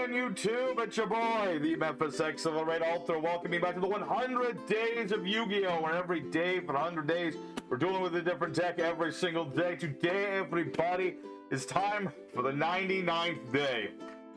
again, YouTube. It's your boy, the Memphis Accelerate Alter. Welcome me back to the 100 Days of Yu-Gi-Oh! Where every day for 100 days, we're dealing with a different deck every single day. Today, everybody, it's time for the 99th day.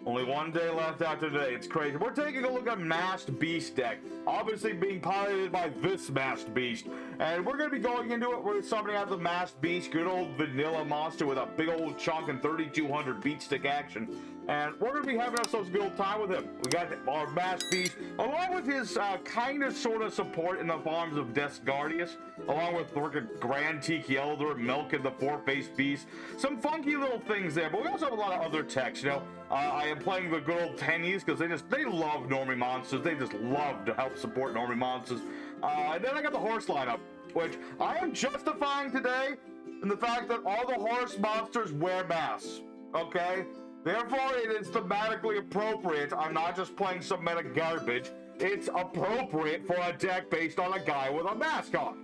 Only one day left after today. It's crazy. We're taking a look at Masked Beast deck, obviously being piloted by this Masked Beast. And we're going to be going into it with summoning out the Masked Beast, good old vanilla monster with a big old chunk and 3200 beat stick action. And we're going to be having ourselves a good old time with him. We got our Masked Beast, along with his kind of sort of support in the forms of Desgardius, along with Grand Tiki Elder, Milk, and the Four-Faced Beast. Some funky little things there, but we also have a lot of other techs, you know. I am playing the good old tennies because they love normie monsters. They just love to help support normie monsters. And then I got the horse lineup, which I am justifying today in the fact that all the horse monsters wear masks, okay? Therefore, it is thematically appropriate. I'm not just playing some meta garbage. It's appropriate for a deck based on a guy with a mask on.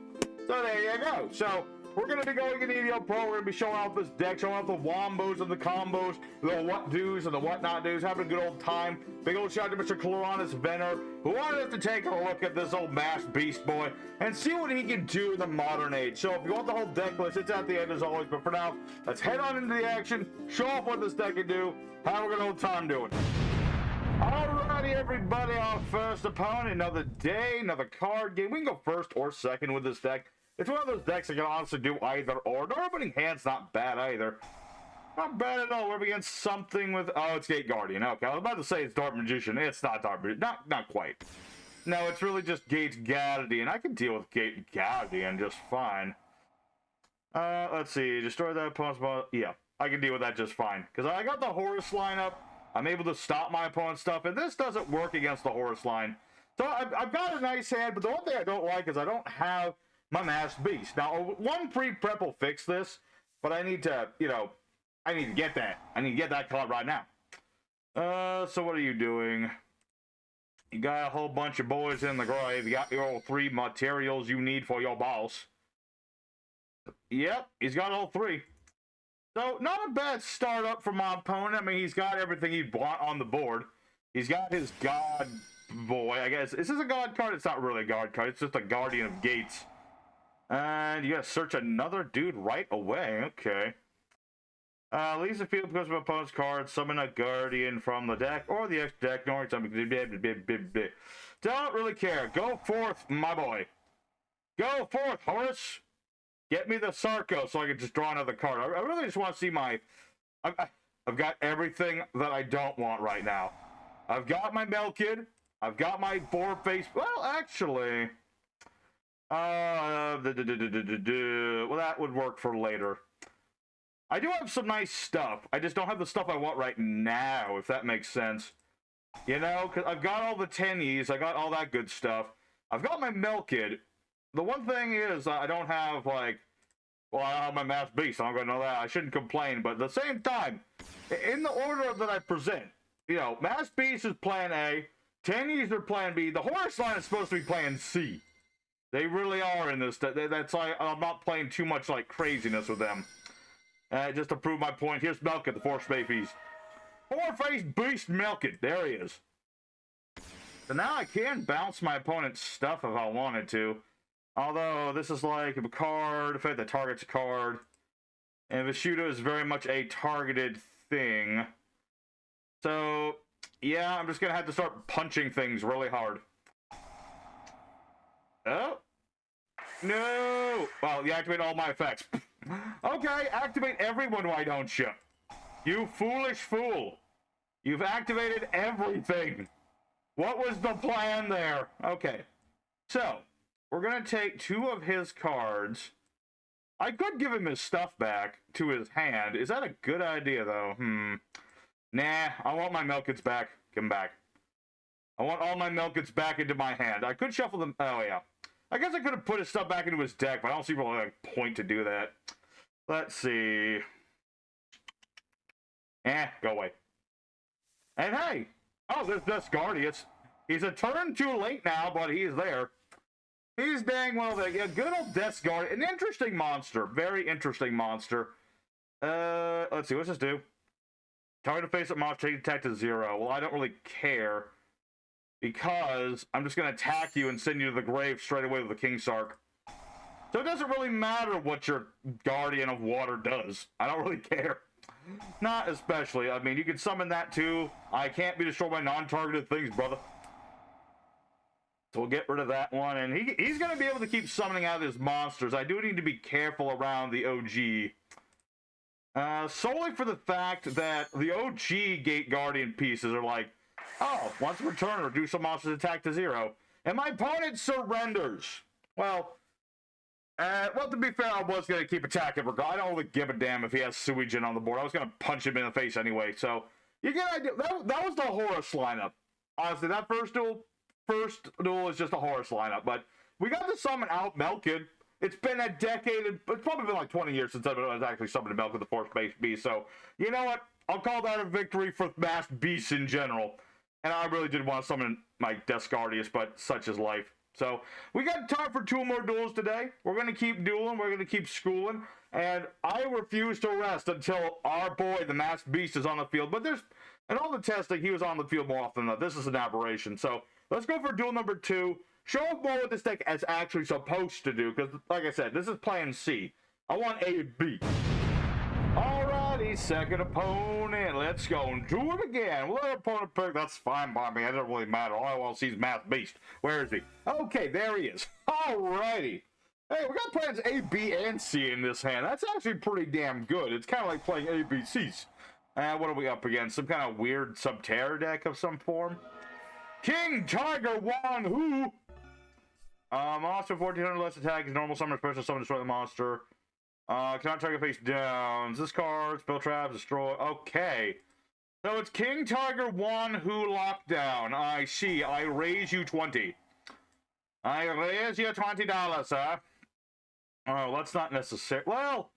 So there you go. So we're going to be going in EDO Pro. We're going to be showing off this deck, showing off the wombos and the combos, the what do's and the what not do's, having a good old time. Big old shout out to Mr. Cloranus Venner, who wanted us to take a look at this old Masked Beast boy and see what he can do in the modern age. So if you want the whole deck list, it's at the end as always. But for now, let's head on into the action, show off what this deck can do, have a good old time doing it. Alrighty, everybody, our first opponent, another day, another card game. We can go first or second with this deck. It's one of those decks that can honestly do either or. The opening hand's not bad either. Not bad at all. We're up against something with... Oh, it's Gate Guardian. Okay, I was about to say it's Dark Magician. It's not Dark Magician. Not quite. No, it's really just Gate Guardian. I can deal with Gate Guardian just fine. Let's see. Destroy that opponent's... Yeah, I can deal with that just fine. Because I got the horse lineup. I'm able to stop my opponent's stuff. And this doesn't work against the horse line. So I've got a nice hand. But the one thing I don't like is I don't have my Masked Beast. Now, one pre-prep will fix this. But I need to, you know... I need to get that. I need to get that card right now. So what are you doing? You got a whole bunch of boys in the grave. You got your 3 materials you need for your boss. Yep, he's got all 3. So, not a bad startup for my opponent. I mean, he's got everything he'd want on the board. He's got his God boy, I guess. Is this a God card? It's not really a God card. It's just a Guardian of Gates. And you gotta search another dude right away. Okay. Leaves the field because of opponent's card, summon a Guardian from the deck or the X deck, knowing something. Don't really care. Go forth, my boy. Go forth, horse. Get me the Sarko so I can just draw another card. I really just want to see my... I've got everything that I don't want right now. I've got my Melkid. I've got my Four-Face... Well, actually... well, that would work for later. I do have some nice stuff. I just don't have the stuff I want right now, if that makes sense. You know, because I've got all the tennies. I got all that good stuff. I've got my Melkid. The one thing is, I don't have, like... Well, I don't have my Masked Beast. I'm going to know that. I shouldn't complain. But at the same time, in the order that I present, you know, Masked Beast is plan A. Tennies are plan B. The horse line is supposed to be plan C. They really are in this. That's why I'm not playing too much, like, craziness with them. Just to prove my point, here's Melkid, the Four-Faced Beast. Four-Faced Beast Melkid. There he is. So now I can bounce my opponent's stuff if I wanted to. Although, this is like a card, effect that targets a card. And Vishuda is very much a targeted thing. So, yeah, I'm just going to have to start punching things really hard. Oh. No! Well, you activate all my effects. Okay, activate everyone, why don't you? You foolish fool. You've activated everything. What was the plan there? Okay. So, we're going to take 2 of his cards. I could give him his stuff back to his hand. Is that a good idea, though? Nah, I want my Melkids back. Give them back. I want all my Melkids back into my hand. I could shuffle them. Oh, yeah. I guess I could have put his stuff back into his deck, but I don't see really a point to do that. Let's see. Go away. And hey! Oh, there's Desgardius. He's a turn too late now, but he's there. He's dang well there. Yeah, good old Desgardius. An interesting monster. Very interesting monster. Let's see. What's this do? Target to face up monster, take attack to 0. Well, I don't really care, because I'm just going to attack you and send you to the grave straight away with the King Sark. So it doesn't really matter what your Guardian of Water does. I don't really care. Not especially. I mean, you can summon that too. I can't be destroyed by non-targeted things, brother. So we'll get rid of that one. And he's going to be able to keep summoning out his monsters. I do need to be careful around the OG. Solely for the fact that the OG Gate Guardian pieces are like, oh, once per turn, reduce a monster's attack to 0. And my opponent surrenders. Well, to be fair, I was going to keep attacking. I don't really give a damn if he has Suijin on the board. I was going to punch him in the face anyway. So, you get an idea. That was the Horus lineup. Honestly, that first duel is just a Horus lineup. But we got to summon out Melkid. It's been a decade. It's probably been like 20 years since I've actually summoned Melkid, the Force-based beast. So, you know what? I'll call that a victory for masked beasts in general. And I really did want to summon my Descardius, but such is life. So, we got time for 2 more duels today. We're going to keep dueling. We're going to keep schooling. And I refuse to rest until our boy, the Masked Beast, is on the field. But in all the testing, he was on the field more often than not. This is an aberration. So, let's go for duel number 2. Show off more what this deck is actually supposed to do. Because, like I said, this is plan C. I want A and B. Alrighty, second opponent. Let's go and do it again. We'll let our opponent pick. That's fine by me. It doesn't really matter. All I want to see is Masked Beast. Where is he? Okay, there he is. Alrighty. Hey, we got plans A, B, and C in this hand. That's actually pretty damn good. It's kind of like playing ABCs. What are we up against? Some kind of weird Subterra deck of some form? King Tiger Wan Hu. Monster 1400 less attack is normal summon, special summon, destroy the monster. Cannot target face down. This card, spell traps, destroy. Okay. So it's King Tiger Wan Hu lockdown. I see. I raise you 20. I raise you $20, sir. Oh, that's not necessary. Well,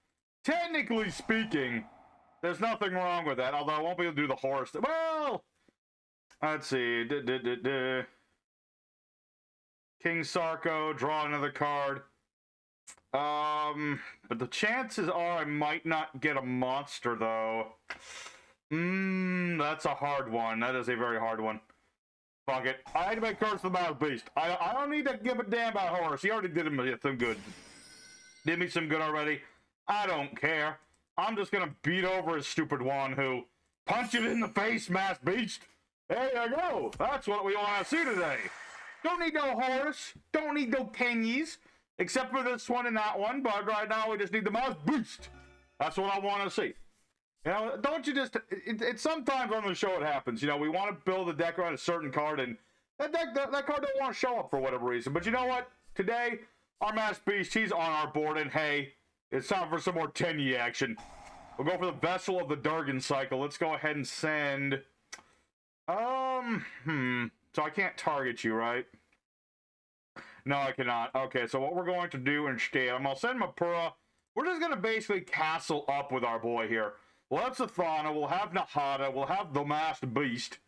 technically speaking, there's nothing wrong with that. Although I won't be able to do the horse. Well, let's see. King Sarko, draw another card. But the chances are I might not get a monster, though. That's a hard one. That is a very hard one. Fuck it. I had to make cards for the Masked Beast. I don't need to give a damn about Horus. He already did me some good. Did me some good already. I don't care. I'm just gonna beat over his stupid Wan Hu. Punch it in the face, Masked Beast. There you go. That's what we want to see today. Don't need no Horus. Don't need no pennies. Except for this one and that one. But right now we just need the Masked Beast. That's what I want to see. You know, don't you just... It's sometimes on the show it happens. You know, we want to build a deck around a certain card. And that card don't want to show up for whatever reason. But you know what? Today, our Masked Beast, he's on our board. And hey, it's time for some more Tenyi action. We'll go for the Vessel of the Durgan cycle. Let's go ahead and send... So I can't target you, right? No, I cannot. Okay, so what we're going to do instead, I'm going to send Mapura. We're just going to basically castle up with our boy here. We'll have Sathana, we'll have Nahada, we'll have the Masked Beast.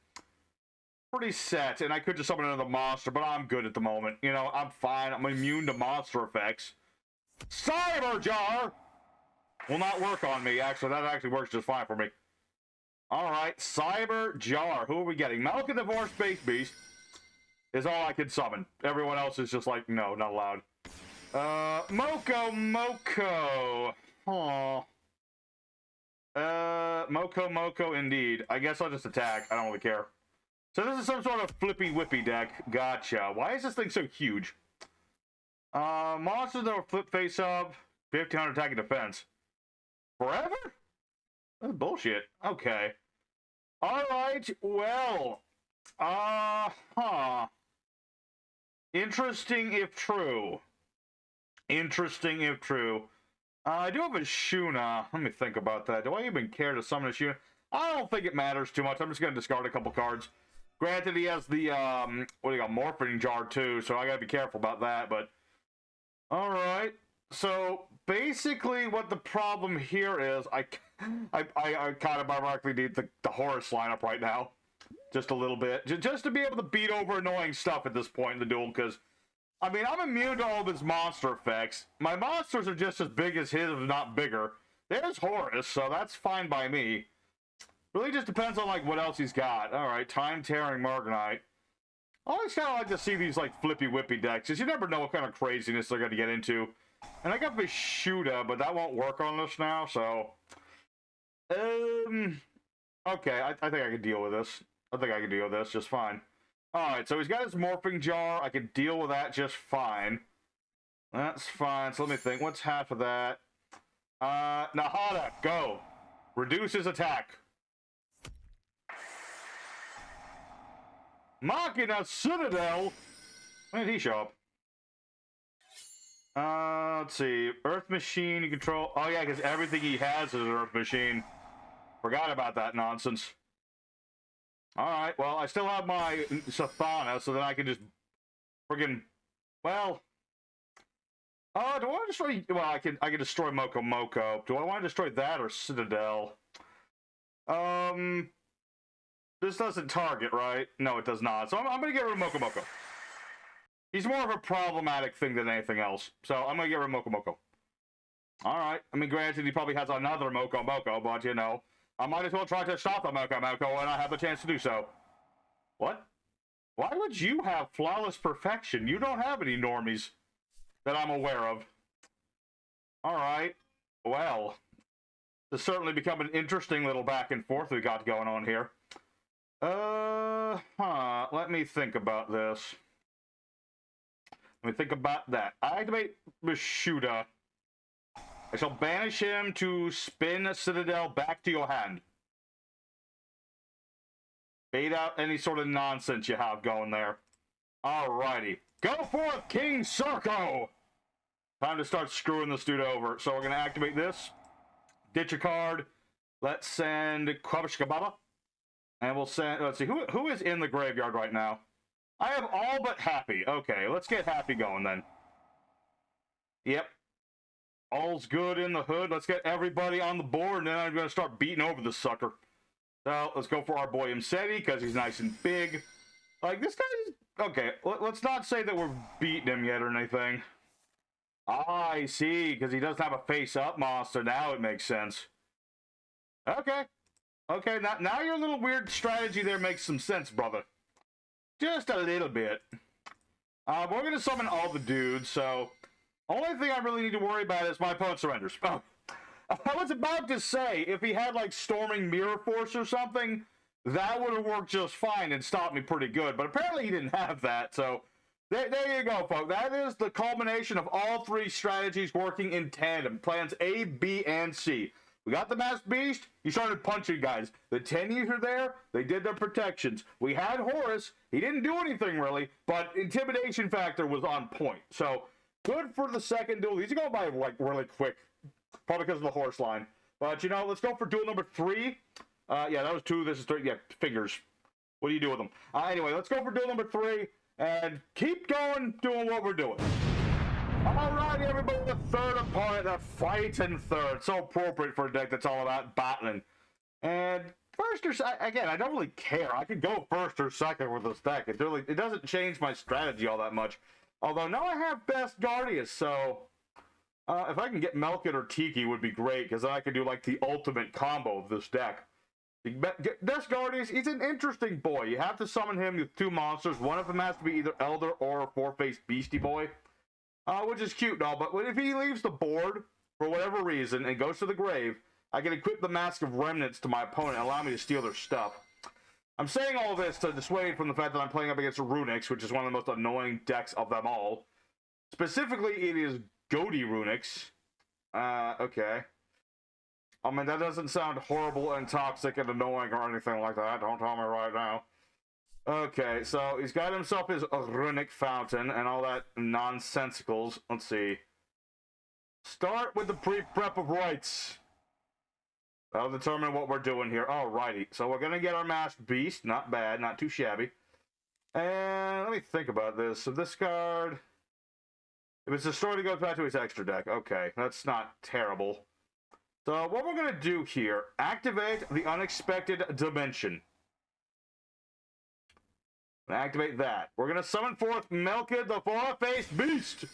Pretty set, and I could just summon another monster, but I'm good at the moment. You know, I'm fine. I'm immune to monster effects. Cyber Jar! Will not work on me, actually. That actually works just fine for me. Alright, Cyber Jar. Who are we getting? Malkin the Force-based Beast is all I can summon. Everyone else is just like, no, not allowed. Moko. Aww. Moko indeed. I guess I'll just attack. I don't really care. So this is some sort of flippy-whippy deck. Gotcha. Why is this thing so huge? Monsters that will flip face up. 1500 attack and defense. Forever? That's bullshit. Okay. Alright, well. Interesting if true. Interesting if true. I do have a Shuna. Let me think about that. Do I even care to summon a Shuna? I don't think it matters too much. I'm just going to discard a couple cards. Granted, he has the, what do you got, Morphing Jar too, so I gotta be careful about that, but... Alright. So, basically what the problem here is, I kind of ironically need the Horus lineup right now. Just a little bit. Just to be able to beat over annoying stuff at this point in the duel, because, I mean, I'm immune to all of his monster effects. My monsters are just as big as his, if not bigger. There's Horus, so that's fine by me. Really just depends on, like, what else he's got. Alright, time-tearing Marganite. I always kind of like to see these, like, flippy-whippy decks, because you never know what kind of craziness they're going to get into. And I got Vishuda, but that won't work on this now, so... Okay, I think I can deal with this. I think I can deal with this just fine. Alright, so he's got his Morphing Jar. I can deal with that just fine. That's fine. So let me think. What's half of that? Nahada, go. Reduce his attack. Machina Citadel? When did he show up? Let's see. Earth Machine, you control... Oh, yeah, because everything he has is an Earth Machine. Forgot about that nonsense. Alright, well, I still have my Sathana, so then I can just... friggin... Well... do I want to destroy... Well, I can destroy Moko Moko. Do I want to destroy that or Citadel? This doesn't target, right? No, it does not. So I'm going to get rid of Moko Moko. He's more of a problematic thing than anything else. So I'm going to get rid of Moko Moko. Alright. I mean, granted, he probably has another Moko Moko, but, you know, I might as well try to stop the Moko Moko when I have the chance to do so. What? Why would you have Flawless Perfection? You don't have any normies that I'm aware of. Alright. Well, this certainly become an interesting little back and forth we got going on here. Let me think about this. Let me think about that. I activate Vishuda. I shall banish him to spin Citadel back to your hand. Bait out any sort of nonsense you have going there. Alrighty. Go forth, King Sarko! Time to start screwing this dude over. So we're going to activate this. Ditch a card. Let's send Kwabashkababa. And we'll send... Let's see. Who is in the graveyard right now? I have all but Happy. Okay, let's get Happy going then. Yep. All's good in the hood. Let's get everybody on the board, and then I'm going to start beating over this sucker. So, let's go for our boy Imseti, because he's nice and big. Like, this guy is... Okay, let's not say that we're beating him yet or anything. Ah, I see, because he doesn't have a face-up monster. Now it makes sense. Okay. Okay, now your little weird strategy there makes some sense, brother. Just a little bit. We're going to summon all the dudes, so... Only thing I really need to worry about is my opponent surrenders. Oh. I was about to say, if he had, like, Storming Mirror Force or something, that would have worked just fine and stopped me pretty good. But apparently he didn't have that, so... There you go, folks. That is the culmination of all three strategies working in tandem. Plans A, B, and C. We got the Masked Beast. He started punching guys. The Tennies are there. They did their protections. We had Horus. He didn't do anything, really, but intimidation factor was on point. So, good for the second duel. These are going by, like, really quick. Probably because of the horse line. But, you know, let's go for duel number 3. Yeah, that was 2. This is 3. Yeah, fingers. What do you do with them? Anyway, let's go for duel number 3. And keep going, doing what we're doing. Alright, everybody, the third opponent, the fighting third. So appropriate for a deck that's all about battling. And first or second, again, I don't really care. I could go first or second with this deck. It doesn't change my strategy all that much. Although now I have Best Guardians, so if I can get Melkit or Tiki would be great, because then I could do like the ultimate combo of this deck. Best Guardians, he's an interesting boy. You have to summon him with 2 monsters. One of them has to be either Elder or a 4-faced Beastie Boy. Which is cute and all, but if he leaves the board, for whatever reason, and goes to the grave, I can equip the Mask of Remnants to my opponent and allow me to steal their stuff. I'm saying all this to dissuade from the fact that I'm playing up against Runicks, which is one of the most annoying decks of them all. Specifically, it is Ghoti Runicks. Okay. I mean, that doesn't sound horrible and toxic and annoying or anything like that. Don't tell me right now. Okay, so he's got himself his Runick Fountain and all that nonsensicals. Let's see. Start with the pre-prep of rights. That'll determine what we're doing here. Alrighty, so we're going to get our Masked Beast. Not bad, not too shabby. And let me think about this. So this card... If it's destroyed, it goes back to his extra deck. Okay, that's not terrible. So what we're going to do here, activate the Unexpected Dimension. Activate that. We're going to summon forth Melkid, the 4-faced Beast.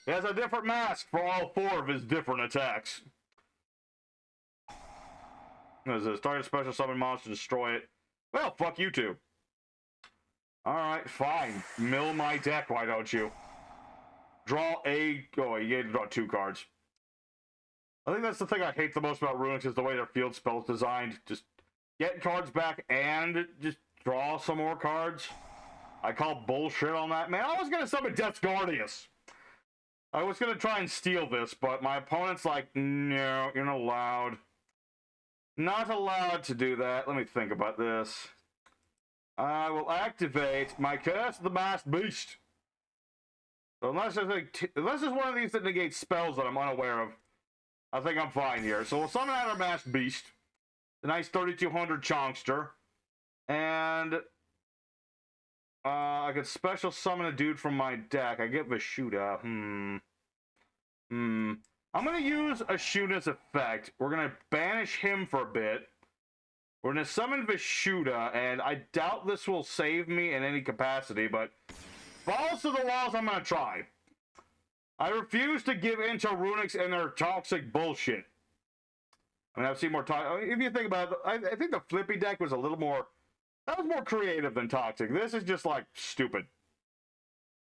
He has a different mask for all 4 of his different attacks. There's a target special summon monster, destroy it. Well, fuck you two. Alright, fine. Mill my deck, why don't you? Draw a... Oh, you get to draw 2 cards. I think that's the thing I hate the most about Runick is the way their field spell is designed. Just get cards back and just draw some more cards. I call bullshit on that. Man, I was going to summon Death's Guardius. I was going to try and steal this, but my opponent's like, no, you're not allowed. Not allowed to do that. Let me think about this. I will activate my Curse of the Masked Beast. So unless there's one of these that negates spells that I'm unaware of, I think I'm fine here. So we'll summon out our Masked Beast. The nice 3200 Chonkster. And I could special summon a dude from my deck. I get Vishuda. I'm going to use Ashuna's effect. We're going to banish him for a bit. We're going to summon Vishuda, and I doubt this will save me in any capacity, but falls to the walls, I'm going to try. I refuse to give in to Runick's and their toxic bullshit. I mean, I've seen more if you think about it, I think the Flippy deck was a little more... That was more creative than toxic. This is just, like, stupid.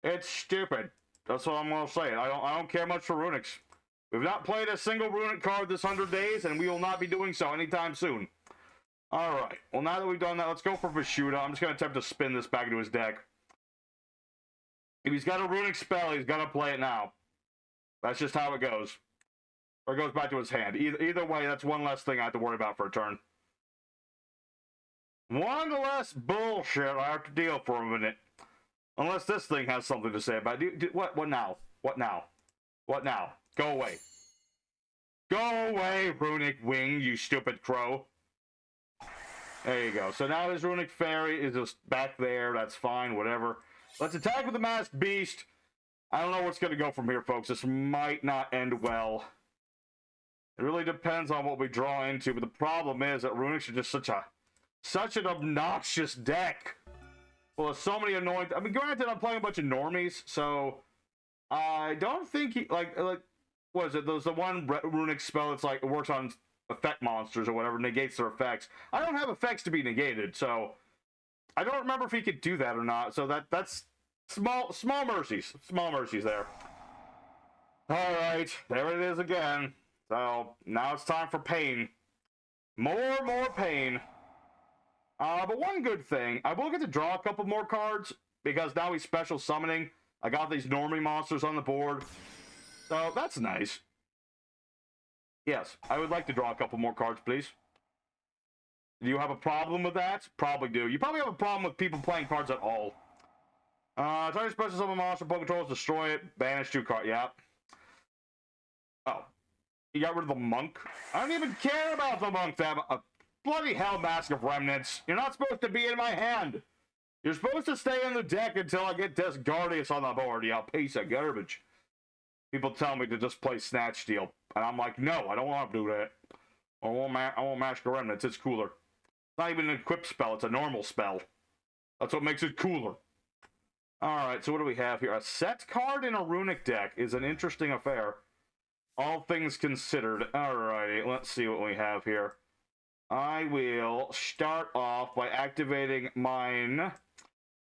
It's stupid. That's what I'm going to say. I don't care much for Runick's. We've not played a single Runick card this 100 days, and we will not be doing so anytime soon. Alright, well now that we've done that, let's go for Vishuda. I'm just going to attempt to spin this back into his deck. If he's got a Runick spell, he's got to play it now. That's just how it goes. Or it goes back to his hand. Either way, that's one less thing I have to worry about for a turn. One less bullshit I have to deal for a minute. Unless this thing has something to say about it. What now? What now? What now? Go away. Go away, Runick Wing, you stupid crow. There you go. So now his Runick Fairy is just back there. That's fine, whatever. Let's attack with the Masked Beast. I don't know what's going to go from here, folks. This might not end well. It really depends on what we draw into, but the problem is that Runick's are just such an obnoxious deck. Well, there's so many annoying... I mean, granted, I'm playing a bunch of normies, so... I don't think he... Like, what is it? There's the one Runick spell that's like, it works on effect monsters or whatever, negates their effects. I don't have effects to be negated, so... I don't remember if he could do that or not, so that's... Small mercies. Small mercies there. Alright, there it is again. So, now it's time for pain. More pain. But one good thing, I will get to draw a couple more cards, because now he's special summoning. I got these normie monsters on the board. So, that's nice. Yes, I would like to draw a couple more cards, please. Do you have a problem with that? Probably do. You probably have a problem with people playing cards at all. Target special summon monster, Poke controls, destroy it, banish 2 cards. Yep. Oh. You got rid of the monk? I don't even care about the monk, that bloody hell, Mask of Remnants. You're not supposed to be in my hand. You're supposed to stay in the deck until I get Death's Guardius on the board, you piece of garbage. People tell me to just play Snatch Steal, and I'm like, no, I don't want to do that. I want Mask of Remnants, it's cooler. It's not even an equipped spell, it's a normal spell. That's what makes it cooler. Alright, so what do we have here? A set card in a Runick deck is an interesting affair. All things considered. Alrighty, let's see what we have here. I will start off by activating mine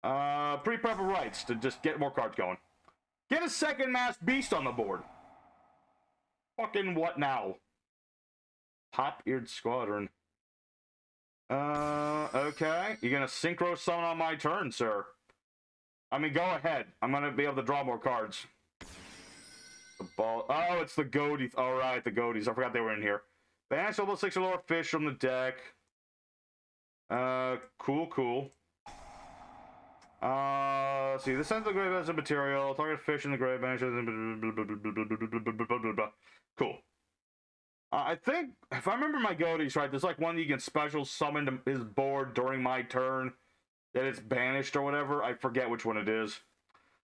pre-prep of rights to just get more cards going. Get a second Masked Beast on the board. Fucking what now? Hop-eared Squadron. Okay. You're gonna synchro summon on my turn, sir. I mean, go ahead. I'm gonna be able to draw more cards. The ball. Oh, it's the Ghoti. Alright, the Ghoties. I forgot they were in here. Banish level 6 or lower fish from the deck. Cool. See, this sends the grave as a material. Target fish in the grave. Banish. Cool. I think, if I remember my Ghoties right, there's like one you can special summon to his board during my turn. That it's banished or whatever. I forget which one it is.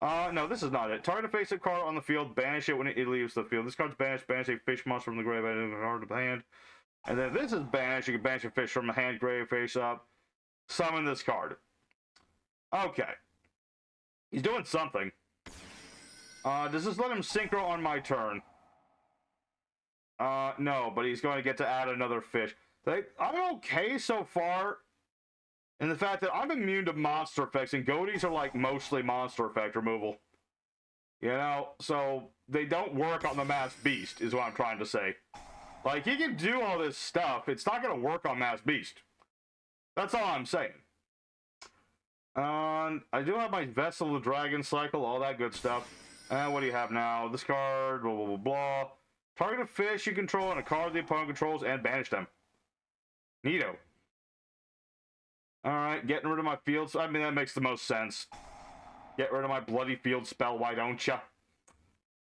No, this is not it. Target a face-up card on the field, banish it when it leaves the field. This card's banished, banish a fish monster from the grave, add a card to the hand. And then this is banished, you can banish a fish from the hand, grave, face-up. Summon this card. Okay. He's doing something. Does this let him synchro on my turn? No, but he's going to get to add another fish. I'm okay so far. In the fact that I'm immune to monster effects, and Ghotis are like mostly monster effect removal. You know, so they don't work on the Masked Beast, is what I'm trying to say. Like, he can do all this stuff, it's not gonna work on Masked Beast. That's all I'm saying. I do have my Vessel of the Dragon cycle, all that good stuff. And what do you have now? This card, blah, blah, blah, blah. Target a fish you control and a card the opponent controls and banish them. Neato. Alright, getting rid of my fields. I mean, that makes the most sense. Get rid of my bloody field spell, why don't ya?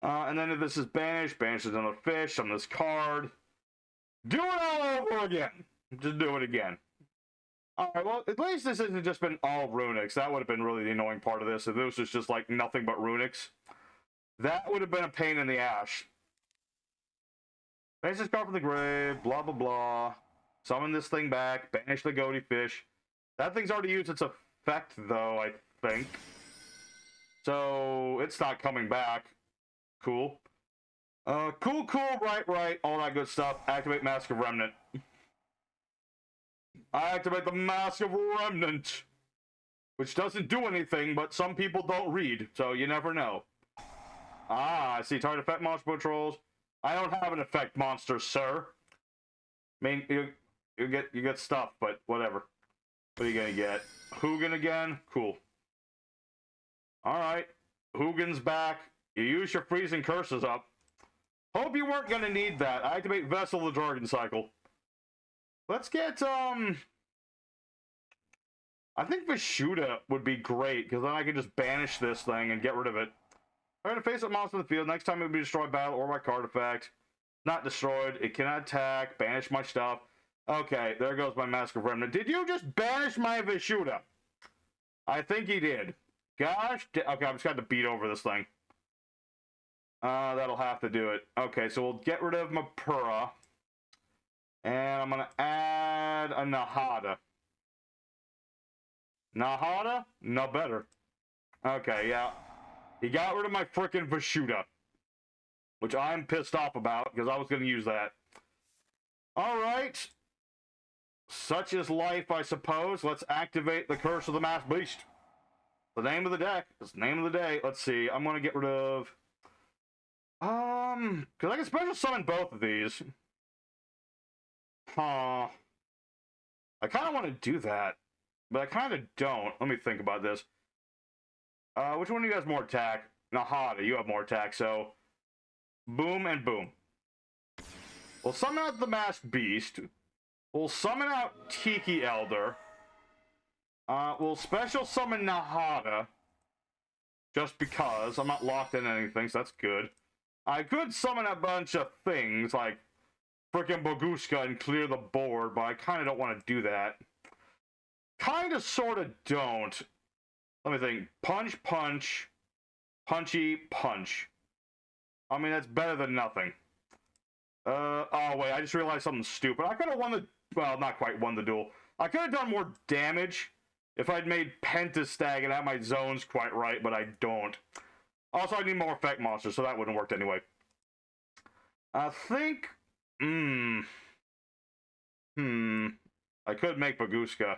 And then if this is banished, banishes another fish on this card. Do it all over again! Just do it again. Alright, well, at least this hasn't just been all Runicks. That would have been really the annoying part of this. If this was just, like, nothing but Runicks. That would have been a pain in the ass. Banish this card from the grave, blah, blah, blah. Summon this thing back, banish the Ghoti fish. That thing's already used its effect, though, I think. So, it's not coming back. Cool. Cool, right, all that good stuff. Activate Mask of Remnant. I activate the Mask of Remnant. Which doesn't do anything, but some people don't read, so you never know. Ah, I see. Target effect monster patrols. I don't have an effect monster, sir. I mean, you get stuff, but whatever. What are you gonna get? Hugin again? Cool. Alright. Hugin's back. You use your freezing curses up. Hope you weren't gonna need that. I activate Vessel of the Dragon cycle. Let's get, I think Vishuda would be great, because then I can just banish this thing and get rid of it. I'm going to face up monster in the field. Next time it will be destroyed battle or my card effect. Not destroyed. It cannot attack. Banish my stuff. Okay, there goes my Mask of Remnant. Did you just banish my Vishuda? I think he did. Gosh. Okay, I'm just going to beat over this thing. That'll have to do it. Okay, so we'll get rid of Mapura. And I'm going to add a Nahada. Nahada? No better. Okay, yeah. He got rid of my frickin' Vishuda. Which I'm pissed off about, because I was going to use that. Alright. Such is life, I suppose. Let's activate the Curse of the Masked Beast. The name of the deck. It's the name of the day. Let's see. I'm going to get rid of... because I can special summon both of these. Huh. I kind of want to do that. But I kind of don't. Let me think about this. Which one of you has more attack? Nahada, you have more attack, so... Boom and boom. We'll summon out the Masked Beast. We'll summon out Tiki Elder. We'll special summon Nahada. Just because. I'm not locked in anything, so that's good. I could summon a bunch of things, like frickin' Boguska and clear the board, but I kind of don't want to do that. Kind of, sort of don't. Let me think. Punch, punch. Punchy, punch. I mean, that's better than nothing. Oh, wait, I just realized something stupid. I could have won the... Well, not quite won the duel. I could have done more damage if I'd made Pentastag and had my zones quite right, but I don't. Also, I need more effect monsters, so that wouldn't have worked anyway. I think... I could make Baguska.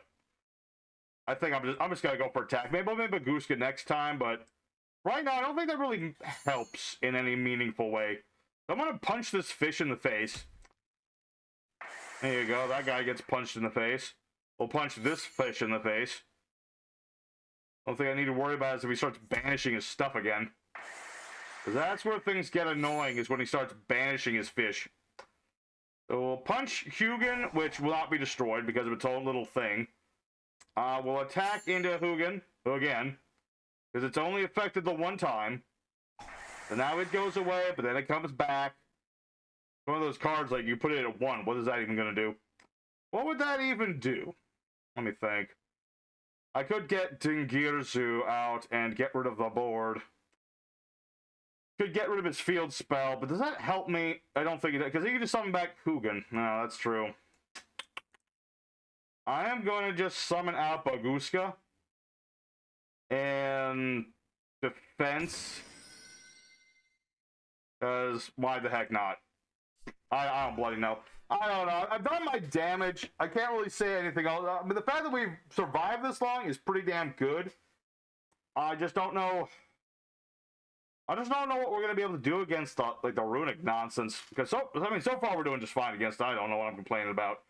I think I'm just gonna go for attack. Maybe I'll make Baguska next time, but right now I don't think that really helps in any meaningful way. I'm gonna punch this fish in the face. There you go. That guy gets punched in the face. We'll punch this fish in the face. One thing I need to worry about is if he starts banishing his stuff again. Because that's where things get annoying, is when he starts banishing his fish. So we'll punch Hugin, which will not be destroyed because of its own little thing. We'll attack into Hugin again, because it's only affected the one time. And now it goes away, but then it comes back. One of those cards, like, you put it at 1. What is that even going to do? What would that even do? Let me think. I could get Dingirzu out and get rid of the board. Could get rid of his field spell, but does that help me? I don't think it does, because he can just summon back Hugin. No, that's true. I am going to just summon out Baguska. And defense. Because why the heck not? I don't bloody know. I don't know. I've done my damage. I can't really say anything else. I mean, the fact that we've survived this long is pretty damn good. I just don't know. I just don't know what we're gonna be able to do against the Runick nonsense. Because so far we're doing just fine against it. I don't know what I'm complaining about.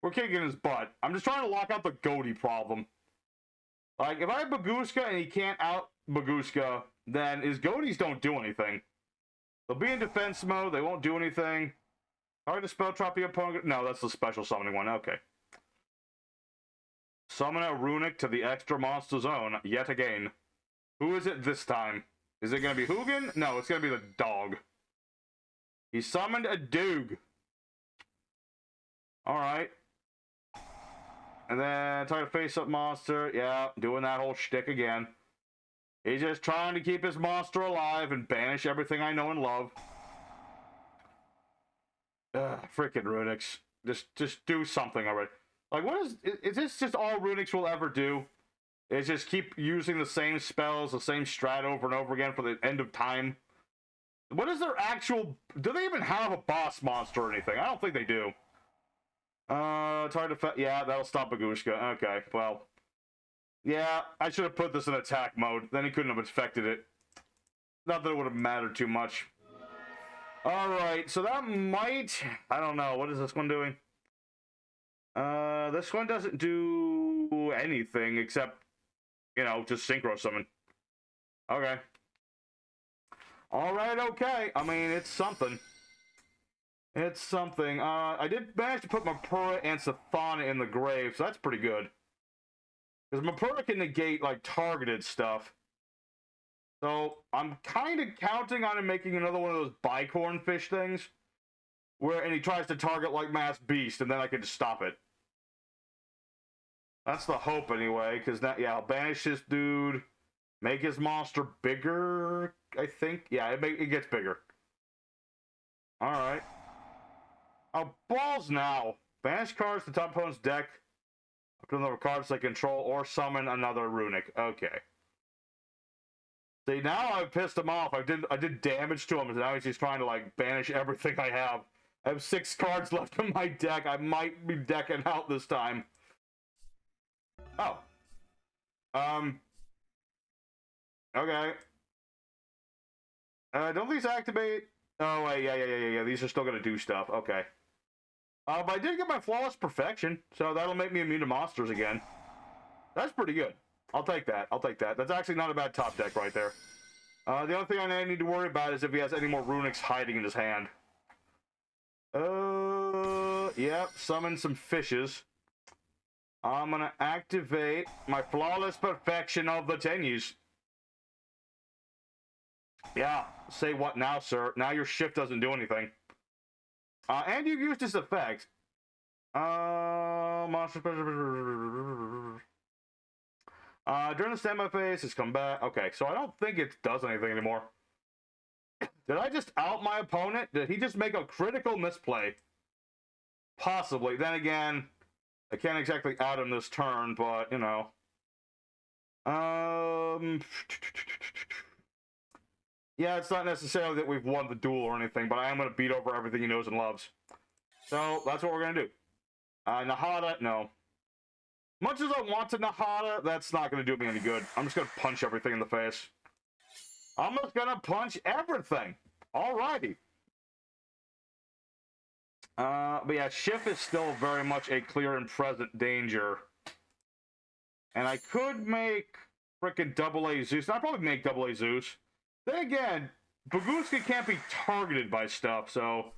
We're kicking his butt. I'm just trying to lock out the Ghoti problem. Like, if I have Baguska and he can't out Baguska, then his Ghotis don't do anything. They'll be in defense mode. They won't do anything. Hard to spell trap the opponent. No, that's the special summoning one. Okay. Summon a Runick to the extra monster zone yet again. Who is it this time? Is it going to be Hugin? No, it's going to be the dog. He summoned a Doog. Alright. And then try to face up monster. Yeah, doing that whole shtick again. He's just trying to keep his monster alive and banish everything I know and love. Freaking Runicks. Just do something already. Like, what is this just all Runicks will ever do? Is just keep using the same spells, the same strat over and over again for the end of time? What is their actual... Do they even have a boss monster or anything? I don't think they do. It's hard to... Yeah, that'll stop Bagushka. Okay, well... Yeah, I should have put this in attack mode. Then he couldn't have affected it. Not that it would have mattered too much. Alright, so that might... I don't know. What is this one doing? This one doesn't do anything except, you know, just synchro summon. Okay. Alright, okay. I mean, it's something. It's something. I did manage to put Mapura and Sathana in the grave, so that's pretty good. Because Mapura can negate, like, targeted stuff. So, I'm kind of counting on him making another one of those bicorn fish things. And he tries to target, like, Mass Beast, and then I can just stop it. That's the hope, anyway, because that, yeah, I'll banish this dude, make his monster bigger, I think. Yeah, it gets bigger. Alright. Oh, balls now. Banish cards to top opponent's deck. Up to another cards they control, or summon another Runick. Okay. See, now I've pissed him off. I did damage to him, and now he's just trying to, like, banish everything I have. I have 6 cards left in my deck. I might be decking out this time. Oh. Okay. Don't these activate? Oh, wait, yeah. These are still gonna do stuff. Okay. But I did get my Flawless Perfection, so that'll make me immune to monsters again. That's pretty good. I'll take that. That's actually not a bad top deck right there. The only thing I need to worry about is if he has any more Runicks hiding in his hand. Yep, summon some fishes. I'm gonna activate my Flawless Perfection of the Tenues. Yeah, say what now, sir? Now your shift doesn't do anything. And you've used this effect. Monster... during the standby phase, it's come back. Okay, so I don't think it does anything anymore. Did I just out my opponent? Did he just make a critical misplay? Possibly. Then again, I can't exactly out him this turn, but, you know. Yeah, it's not necessarily that we've won the duel or anything, but I am going to beat over everything he knows and loves. So, that's what we're going to do. Nahada, no. Much as I want to Nahada, that's not going to do me any good. I'm just going to punch everything in the face. I'm just going to punch everything. Alrighty. But yeah, Schiff is still very much a clear and present danger. And I could make frickin' AA Zeus. I'd probably make AA Zeus. Then again, Baguska can't be targeted by stuff, so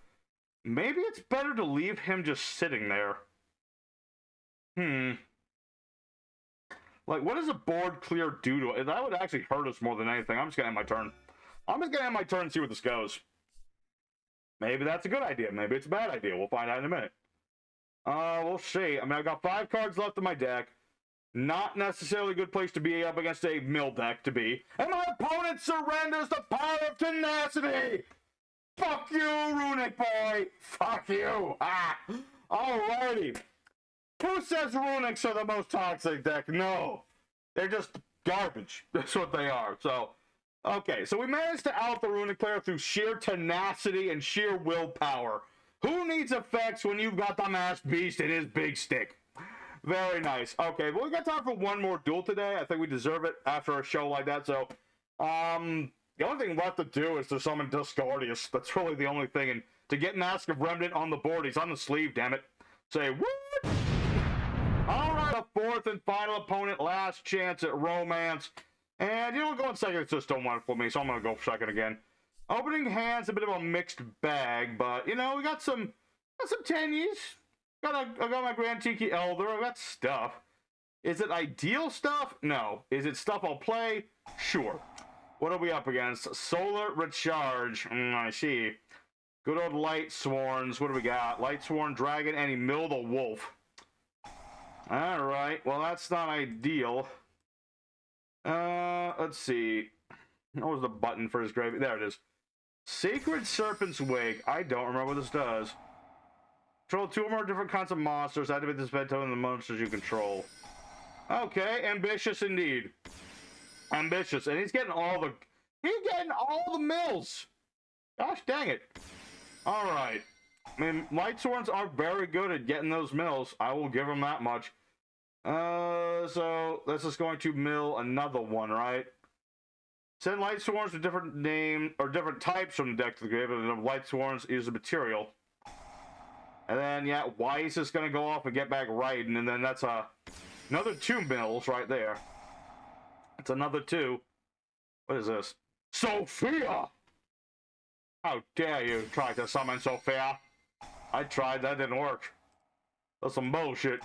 maybe it's better to leave him just sitting there. Like, what does a board clear do to it? That would actually hurt us more than anything. I'm just gonna end my turn. I'm just gonna end my turn and see where this goes. Maybe that's a good idea. Maybe it's a bad idea. We'll find out in a minute. We'll see. I mean, I've got 5 cards left in my deck. Not necessarily a good place to be up against a mill deck to be. And my opponent surrenders the power of tenacity! Fuck you, Runick boy! Fuck you! Ah! Alrighty. Who says Runicks are the most toxic deck? No. They're just garbage. That's what they are. So, okay. So we managed to out the Runick player through sheer tenacity and sheer willpower. Who needs effects when you've got the masked beast and his big stick? Very nice. Okay, well, we got time for one more duel today. I think we deserve it after a show like that. So, the only thing left to do is to summon Discardius. That's really the only thing. And to get Mask of Remnant on the board, he's on the sleeve, damn it. Say, what? All right, the fourth and final opponent, last chance at Romance. And, you know, going second, it's just don't want it for me, so I'm going to go second again. Opening hand's a bit of a mixed bag, but, you know, we got some tennies. I got my Grand Tiki Elder. I got stuff. Is it ideal stuff? No. Is it stuff I'll play? Sure. What are we up against? Solar Recharge. I see. Good old Light Sworns. What do we got? Light Sworn Dragon, and he milled a wolf. Alright. Well, that's not ideal. Let's see. What was the button for his grave? There it is. Sacred Serpent's Wake. I don't remember what this does. Control 2 or more different kinds of monsters. Activate this event token on the monsters you control. Okay, ambitious indeed. Ambitious, and he's getting all the mills. Gosh dang it. All right. I mean, Light Sworns are very good at getting those mills. I will give them that much. So this is going to mill another one, right? Send Light Sworns with different name or different types from the deck to the grave, and the Light Sworns is the material. And then, yeah, Weiss is going to go off and get back riding, and then that's another 2 mills right there. It's another 2. What is this? Sophia! How dare you try to summon Sophia? I tried, that didn't work. That's some bullshit.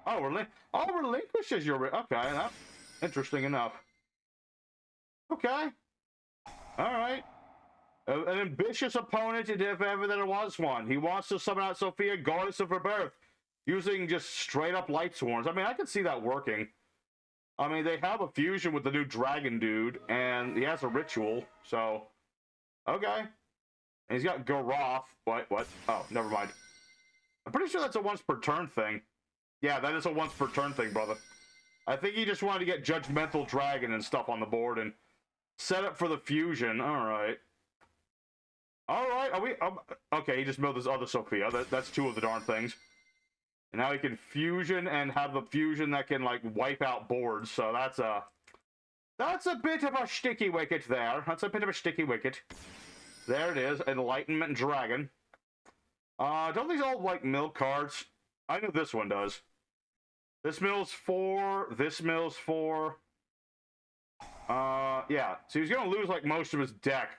Oh, relinquishes your... Okay, that's interesting enough. Okay. Alright. An ambitious opponent, if ever there was one. He wants to summon out Sophia, Goddess of Rebirth, using just straight up Light Sworns. I mean, I can see that working. I mean, they have a fusion with the new dragon dude, and he has a ritual, so... Okay. And he's got Garoth. What? Oh, never mind. I'm pretty sure that's a once per turn thing. Yeah, that is a once per turn thing, brother. I think he just wanted to get Judgmental Dragon and stuff on the board and set up for the fusion. Alright. Alright, are we... okay, he just milled this other Sophia. That's 2 of the darn things. And now he can fusion and have the fusion that can, like, wipe out boards. So that's a bit of a sticky wicket there. That's a bit of a sticky wicket. There it is. Enlightenment Dragon. Don't these all, like, mill cards? I know this one does. This mill's 4. This mill's 4. Yeah. So he's gonna lose, like, most of his deck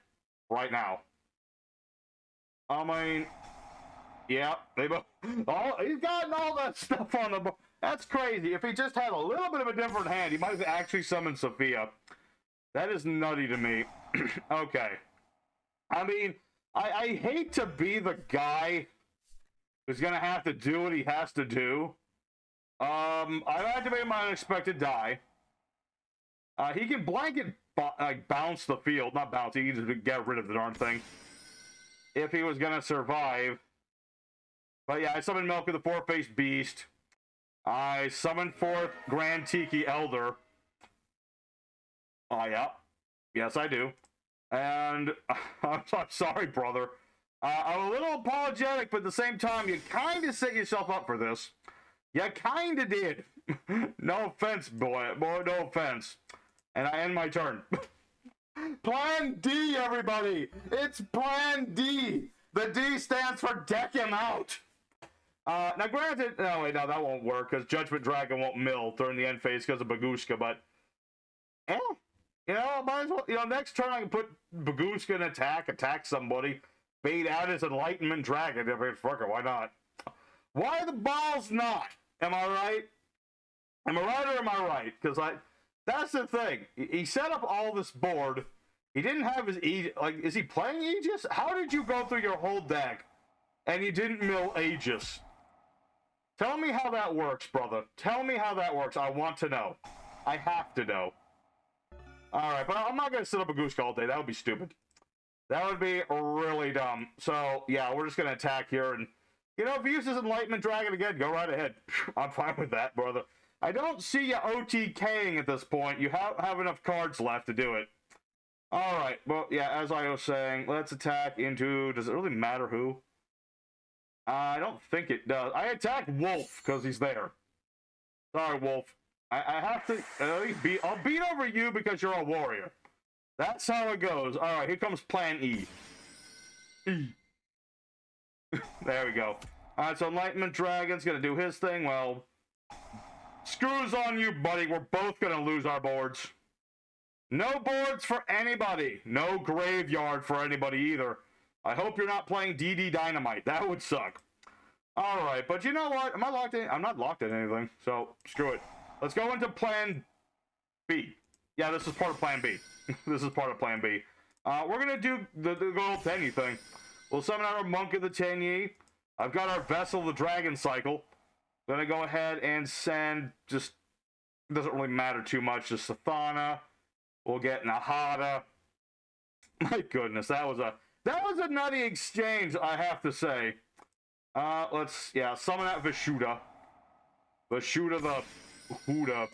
right now. I mean... yeah, they both... he's gotten all that stuff on the board. That's crazy. If he just had a little bit of a different hand, he might have actually summoned Sophia. That is nutty to me. Okay. I mean, I hate to be the guy who's going to have to do what he has to do. I activate my unexpected die. He can blanket bounce the field. Not bounce, he can just get rid of the darn thing. If he was going to survive. But yeah, I summoned Milk of the Four-Faced Beast. I summoned forth Grand Tiki Elder. Oh, yeah. Yes, I do. And I'm sorry, brother. I'm a little apologetic, but at the same time, you kind of set yourself up for this. You kind of did. No offense, boy. No offense. And I end my turn. Plan D, everybody. It's Plan D. The D stands for deck him out. Now, granted, no, wait, no, that won't work, because Judgment Dragon won't mill during the end phase because of Bagushka, but, you know, might as well, you know, next turn I can put Bagushka in attack somebody, bait out his Enlightenment Dragon, if it's fucker, why not? Why the balls not? Am I right? Am I right or am I right? Because, that's the thing. He set up all this board, he didn't have his Aegis, like, is he playing Aegis? How did you go through your whole deck, and you didn't mill Aegis? Tell me how that works, brother. Tell me how that works. I want to know. I have to know. Alright, but I'm not going to sit up a Goose all day. That would be stupid. That would be really dumb. So, yeah, we're just going to attack here. And, you know, if he uses Enlightenment Dragon again, go right ahead. I'm fine with that, brother. I don't see you OTKing at this point. You have enough cards left to do it. Alright, well, yeah, as I was saying, let's attack into... does it really matter who? I don't think it does. I attack Wolf because he's there. Sorry, Wolf. I have to at least beat. I'll beat over you because you're a warrior. That's how it goes. All right, here comes Plan E. There we go. All right, so Enlightenment Dragon's gonna do his thing. Well, screws on you, buddy. We're both gonna lose our boards. No boards for anybody. No graveyard for anybody either. I hope you're not playing DD Dynamite. That would suck. All right, but you know what? Am I locked in? I'm not locked in anything, so screw it. Let's go into Plan B. Yeah, this is part of Plan B. This is part of Plan B. We're gonna do the good old Tenyi thing. We'll summon out our Monk of the Tenyi. I've got our Vessel of the Dragon Cycle. Gonna go ahead and send just, doesn't really matter too much, just Sathana. We'll get Nahada. My goodness, that was a nutty exchange, I have to say. Summon out Vishuda. Vishuda the Huda.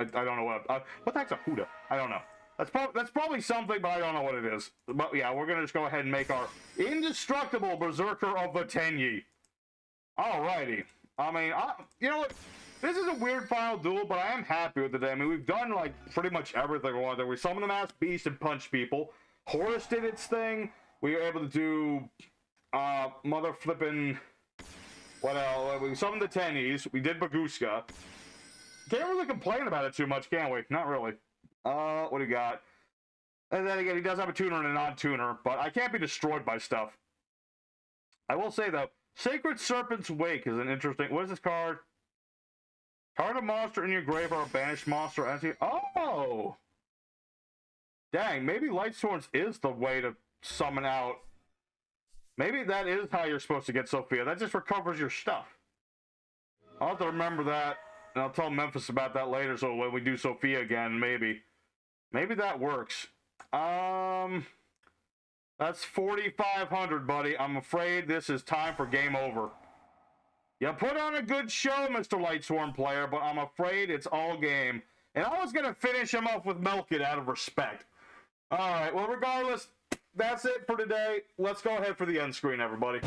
I don't know what the heck's a Huda? I don't know. That's probably something, but I don't know what it is. But yeah, we're gonna just go ahead and make our indestructible Berserker of the Tenyi. Alrighty. I mean, you know what? This is a weird final duel, but I am happy with it today. I mean, we've done like pretty much everything we wanted. We summoned the Masked Beast and punched people. Horus did its thing. We were able to do mother flipping. What else? We summoned the Tennies. We did Baguska. Can't really complain about it too much, can we? Not really. What do we got? And then again, he does have a tuner and a non-tuner, but I can't be destroyed by stuff. I will say though, Sacred Serpent's Wake is an interesting. What is this card? Card a monster in your grave or a banished monster. Oh! Dang, maybe Lightsworns is the way to summon out. Maybe that is how you're supposed to get Sophia. That just recovers your stuff. I'll have to remember that, and I'll tell Memphis about that later, so when we do Sophia again, maybe that works. That's 4,500, buddy. I'm afraid this is time for game over. You put on a good show, Mr. Lightsworn player, but I'm afraid it's all game. And I was going to finish him off with Milk It out of respect. All right, well, regardless, that's it for today. Let's go ahead for the end screen, everybody.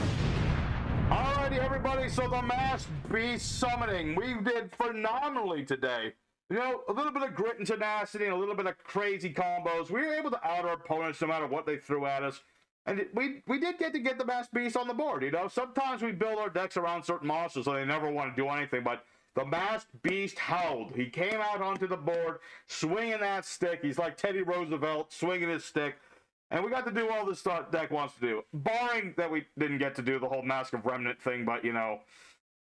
Alrighty, everybody, so the Masked Beast summoning. We did phenomenally today. You know, a little bit of grit and tenacity and a little bit of crazy combos. We were able to out our opponents no matter what they threw at us. And we did get the Masked Beast on the board, you know. Sometimes we build our decks around certain monsters so they never want to do anything, but the Masked Beast howled. He came out onto the board, swinging that stick. He's like Teddy Roosevelt, swinging his stick. And we got to do all this stuff deck wants to do. Barring that we didn't get to do the whole Mask of Remnant thing, but, you know,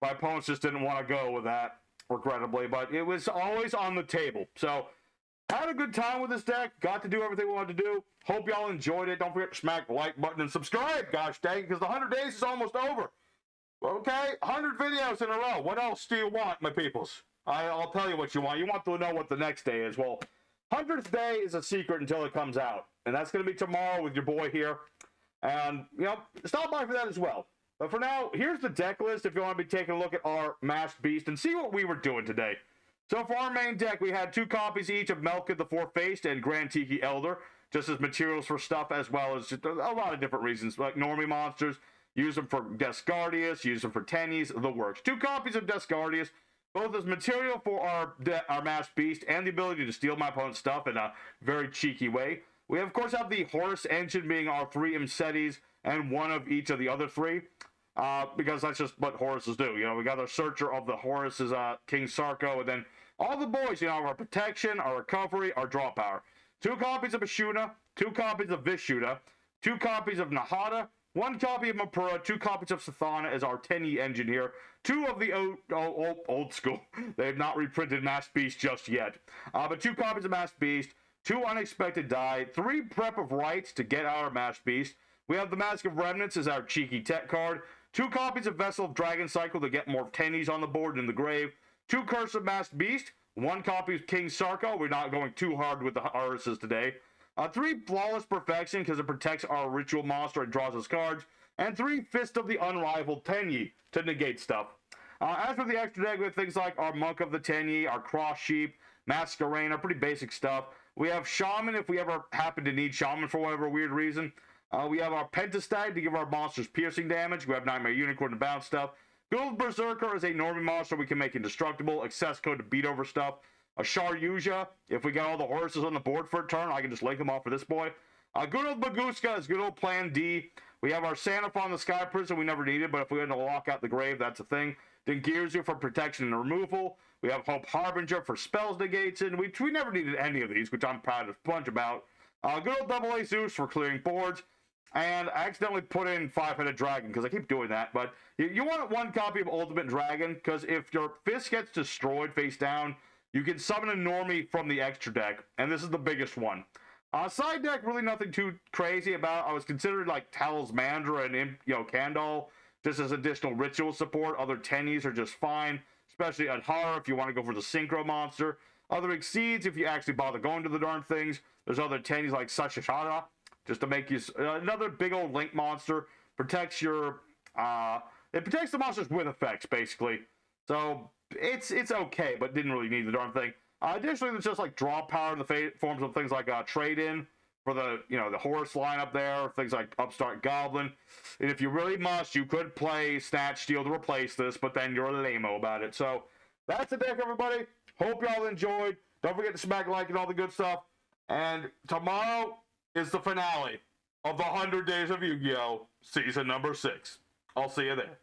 my opponents just didn't want to go with that, regrettably. But it was always on the table. So, had a good time with this deck. Got to do everything we wanted to do. Hope y'all enjoyed it. Don't forget to smack the like button and subscribe, gosh dang, because the 100 days is almost over. Okay? 100 videos in a row. What else do you want, my peoples? I'll tell you what you want. You want to know what the next day is. Well, 100th day is a secret until it comes out. And that's going to be tomorrow with your boy here. And, you know, stop by for that as well. But for now, here's the deck list if you want to be taking a look at our Masked Beast and see what we were doing today. So for our main deck, we had 2 copies each of Melkith the Four-Faced and Grand Tiki Elder, just as materials for stuff as well as just a lot of different reasons, like normie monsters. Use them for Descardius, use them for Tennies, the works. 2 copies of Descardius, both as material for our Masked Beast and the ability to steal my opponent's stuff in a very cheeky way. We, of course, have the Horus Engine being our 3 Imsetis and 1 of each of the other 3. Because that's just what Horuses do. You know, we got our Searcher of the Horus's King Sarko, and then all the boys, you know, our Protection, our Recovery, our Draw Power. 2 copies of Ashuna, 2 copies of Vishuda, 2 copies of Nahada, 1 copy of Mapura, 2 copies of Sathana as our Tenyi engine here, 2 of the old school. They have not reprinted Masked Beast just yet. But 2 copies of Masked Beast, 2 Unexpected Die, 3 Prep of Rights to get our Masked Beast. We have the Mask of Remnants as our cheeky tech card, 2 copies of Vessel of Dragon Cycle to get more Tennies on the board in the grave, 2 Curse of Masked Beast, 1 copy of King Sarko. We're not going too hard with the Horuses today. 3 Flawless Perfection because it protects our ritual monster and draws us cards. And 3 Fist of the Unrivaled Tenyi to negate stuff. As for the extra deck, we have things like our Monk of the Tenyi, our Cross Sheep, Masquerade, pretty basic stuff. We have Shaman if we ever happen to need Shaman for whatever weird reason. We have our Pentastag to give our monsters piercing damage. We have Nightmare Unicorn to bounce stuff. Good old Berserker is a normie monster we can make indestructible. Access code to beat over stuff. A yugioh, if we got all the horses on the board for a turn, I can just link them off for this boy. Good old Maguska is good old Plan D. We have our Sanafon the Sky Prison we never needed, but if we had to lock out the grave, that's a thing. Then Gearzu for protection and removal. We have Hope Harbinger for spells negates, and we never needed any of these, which I'm proud of a bunch about. Good old Double A Zeus for clearing boards. And I accidentally put in Five-Headed Dragon, because I keep doing that, but you want one copy of Ultimate Dragon, because if your fist gets destroyed face down, you can summon a normie from the extra deck, and this is the biggest one. Side deck, really nothing too crazy about. I was considering like Talismandra and Kandal just as additional ritual support. Other Tennies are just fine, especially Adhara if you want to go for the Synchro monster. Other Exceeds if you actually bother going to the darn things. There's other Tennies like Sashishara just to make you another big old Link monster. Protects your it protects the monsters with effects basically. So it's okay, but didn't really need the darn thing. Additionally, there's just like draw power in the forms of things like trade-in for the the horse line up there, things like Upstart Goblin. And if you really must, you could play Snatch Steal to replace this, but then you're a lame-o about it. So that's the deck, everybody. Hope y'all enjoyed. Don't forget to smack like and all the good stuff. And tomorrow is the finale of the 100 Days of Yu-Gi-Oh! Season number 6. I'll see you there.